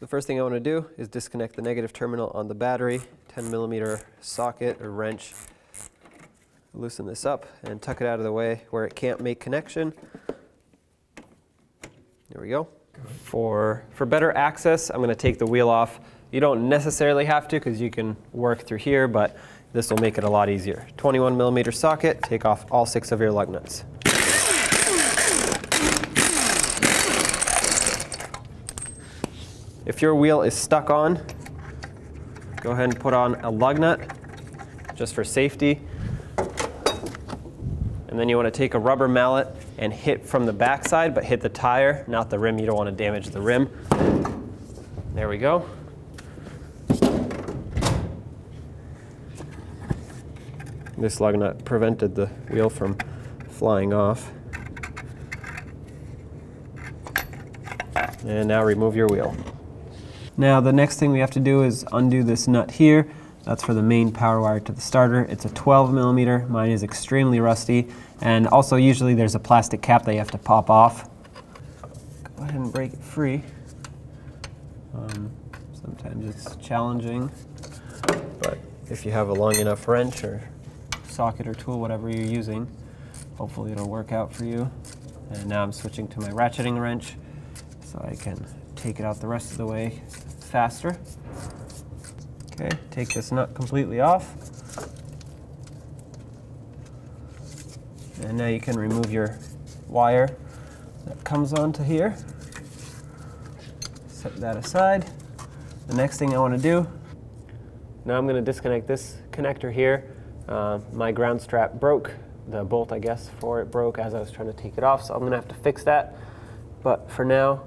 The first thing I want to do is disconnect the negative terminal on the battery, 10mm socket or wrench. Loosen this up and tuck it out of the way where it can't make connection. There we go. For better access, I'm going to take the wheel off. You don't necessarily have to because you can work through here, but this will make it a lot easier. 21mm socket, take off all 6 of your lug nuts. If your wheel is stuck on, go ahead and put on a lug nut just for safety. And then you want to take a rubber mallet and hit from the backside, but hit the tire, not the rim. You don't want to damage the rim. There we go. This lug nut prevented the wheel from flying off. And now remove your wheel. Now the next thing we have to do is undo this nut here. That's for the main power wire to the starter. It's a 12mm. Mine is extremely rusty. And also usually there's a plastic cap that you have to pop off. Go ahead and break it free. Sometimes it's challenging, but if you have a long enough wrench or socket or tool, whatever you're using, hopefully it'll work out for you. And now I'm switching to my ratcheting wrench so I can take it out the rest of the way faster. Okay, take this nut completely off. And now you can remove your wire that comes onto here. Set that aside. The next thing I want to do, now I'm going to disconnect this connector here. My ground strap broke. The bolt, I guess, for it broke as I was trying to take it off, so I'm going to have to fix that. But for now,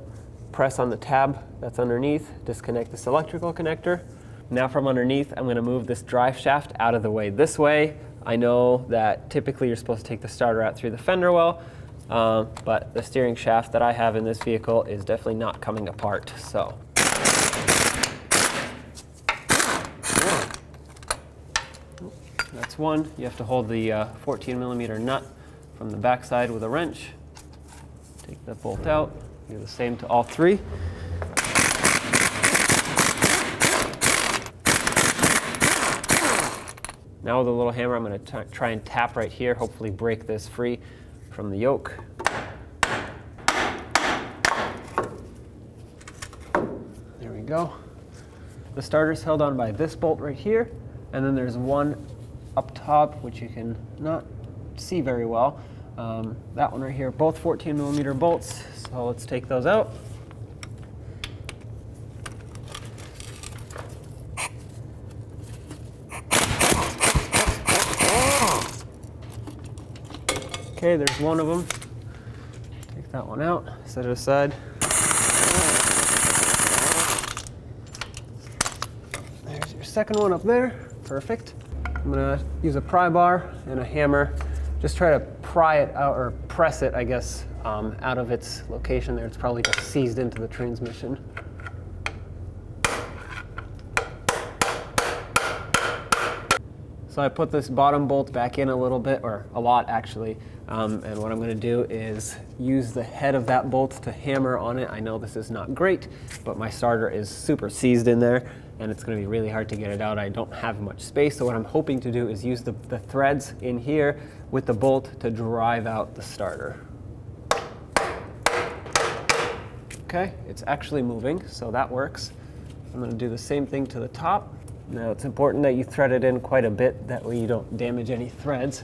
press on the tab that's underneath, disconnect this electrical connector. Now from underneath, I'm going to move this drive shaft out of the way this way. I know that typically you're supposed to take the starter out through the fender well, but the steering shaft that I have in this vehicle is definitely not coming apart. So that's one. You have to hold the 14mm nut from the backside with a wrench. Take that bolt out. Do the same to all 3. Now with a little hammer, I'm going to try and tap right here, hopefully break this free from the yoke. There we go. The starter's held on by this bolt right here, and then there's one up top, which you can not see very well. That one right here, both 14mm bolts, so let's take those out. Okay, there's one of them. Take that one out, set it aside. There's your second one up there. Perfect. I'm gonna use a pry bar and a hammer. Just try to pry it out, or press it, I guess, out of its location there. It's probably just seized into the transmission. So I put this bottom bolt back in a little bit, or a lot actually, and what I'm going to do is use the head of that bolt to hammer on it. I know this is not great, but my starter is super seized in there, and it's going to be really hard to get it out. I don't have much space, so what I'm hoping to do is use the threads in here with the bolt to drive out the starter. Okay, it's actually moving, so that works. I'm going to do the same thing to the top. Now it's important that you thread it in quite a bit, that way you don't damage any threads.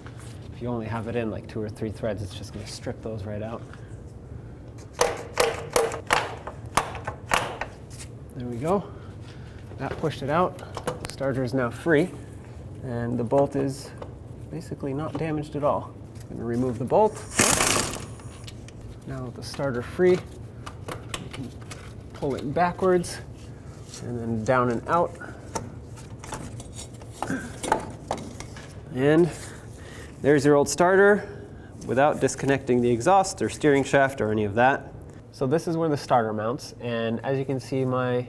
If you only have it in like 2 or 3 threads, it's just going to strip those right out. There we go. That pushed it out. The starter is now free, and the bolt is basically not damaged at all. I'm going to remove the bolt. Now with the starter free, you can pull it backwards and then down and out. And there's your old starter without disconnecting the exhaust or steering shaft or any of that. So this is where the starter mounts, and as you can see, my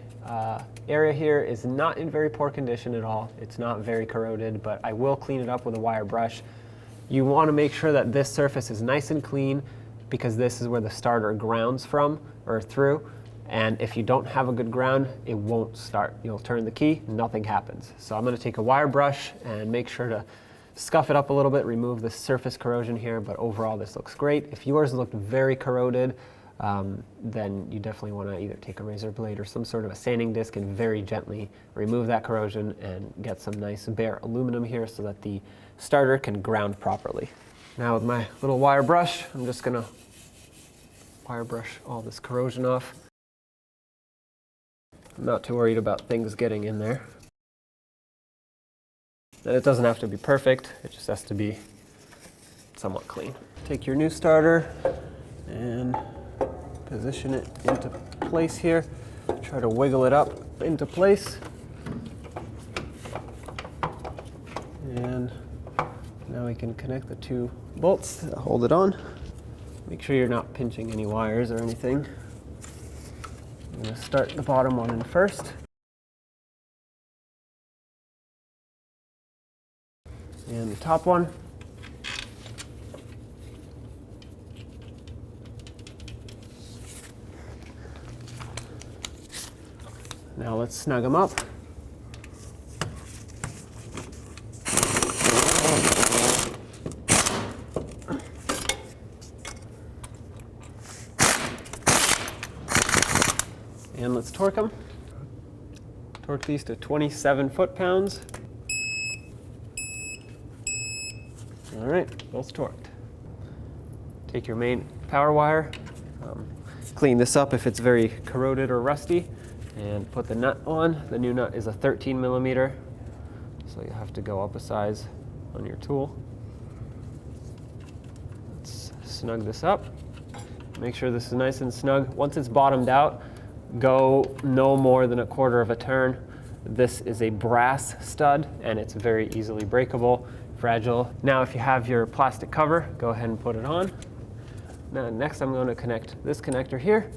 area here is not in very poor condition at all. It's not very corroded, but I will clean it up with a wire brush. You want to make sure that this surface is nice and clean, because this is where the starter grounds from or through, And if you don't have a good ground, it won't start. You'll turn the key, nothing happens. So I'm going to take a wire brush and make sure to scuff it up a little bit, remove the surface corrosion here, but overall this looks great. If yours looked very corroded, then you definitely want to either take a razor blade or some sort of a sanding disc and very gently remove that corrosion and get some nice bare aluminum here so that the starter can ground properly. Now with my little wire brush, I'm just going to wire brush all this corrosion off. I'm not too worried about things getting in there. And it doesn't have to be perfect, it just has to be somewhat clean. Take your new starter and position it into place here. Try to wiggle it up into place. And now we can connect the two bolts that hold it on. Make sure you're not pinching any wires or anything. I'm going to start the bottom one in first. And the top one. Now let's snug them up. And let's torque them. Torque these to 27 foot-pounds. All right, both torqued. Take your main power wire, clean this up if it's very corroded or rusty, and put the nut on. The new nut is a 13 millimeter, so you have to go up a size on your tool. Let's snug this up. Make sure this is nice and snug. Once it's bottomed out, go no more than a quarter of a turn. This is a brass stud and it's very easily breakable, fragile. Now if you have your plastic cover, go ahead and put it on. Now next I'm going to connect this connector here,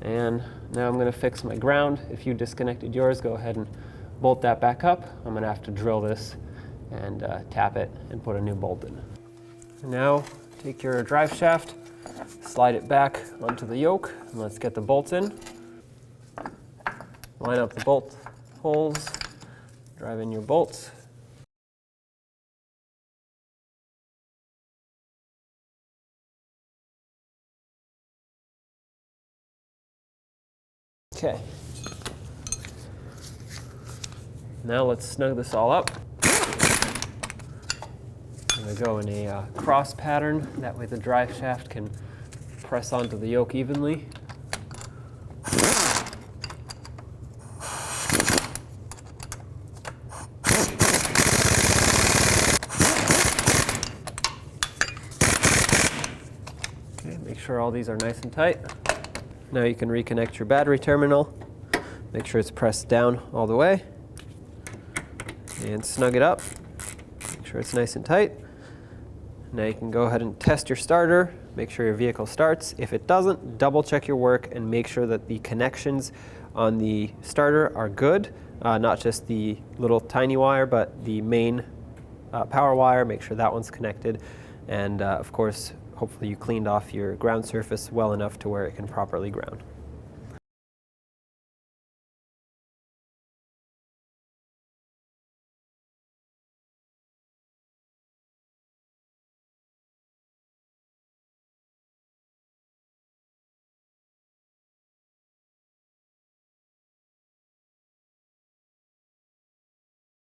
and now I'm going to fix my ground. If you disconnected yours, go ahead and bolt that back up. I'm going to have to drill this and tap it and put a new bolt in. Now take your drive shaft, slide it back onto the yoke, and let's get the bolts in. Line up the bolt holes, drive in your bolts. Okay. Now let's snug this all up. I'm going to go in a cross pattern, that way the drive shaft can press onto the yoke evenly. Make sure all these are nice and tight. Now you can reconnect your battery terminal. Make sure it's pressed down all the way. And snug it up. Make sure it's nice and tight. Now you can go ahead and test your starter. Make sure your vehicle starts. If it doesn't, double check your work and make sure that the connections on the starter are good. Not just the little tiny wire, but the main power wire. Make sure that one's connected. And of course, hopefully you cleaned off your ground surface well enough to where it can properly ground.